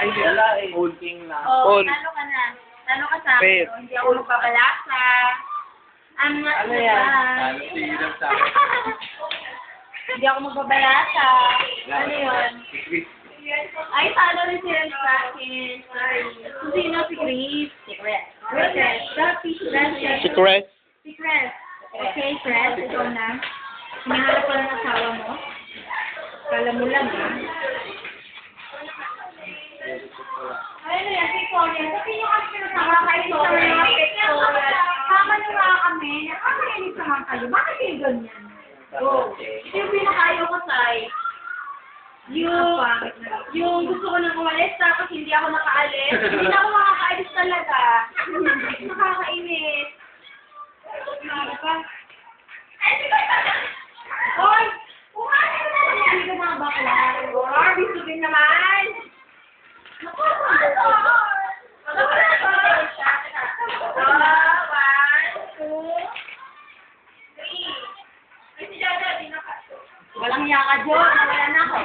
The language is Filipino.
Ay, wala eh. Holding lang. Oh, All. talo ka na. Talo ka sa Fair. akin. Oh, hindi ako magbabalasa. I'm not Ano yan? bad. Ano si Ilan sa akin? Hindi ako magbabalasa. Ano yun? Si Chris. Ay, talo rin sila sa akin. Sorry. Sino si Chris? Si Chris. Chris. Si Chris. Si Chris. Okay, Chris. Ikaw na. Hinahanap ka ng asawa mo. Kala mo lang, ha? Ay, ano yan? Pictorial. Kasi yung kasi pinasama kayo sa mga pictorial. Tama nyo nga kami. Nakakainis naman kayo. Bakit kayo ganyan? Go. Ito yung pinakayo ko, Sai. Yung gusto ko nang umalis, tapos hindi ako nakaalis. Hindi na ako makakaalis talaga. Nakakainis. Ano pa? Hoy! Kumain ka na! Hindi ka mga bakla. Barbie, subin naman! Naku, ano? Ano ba na ito? One, two, three. Ay, si Jaja, di nakaso. Walang yaka, Jo. Wala na ako.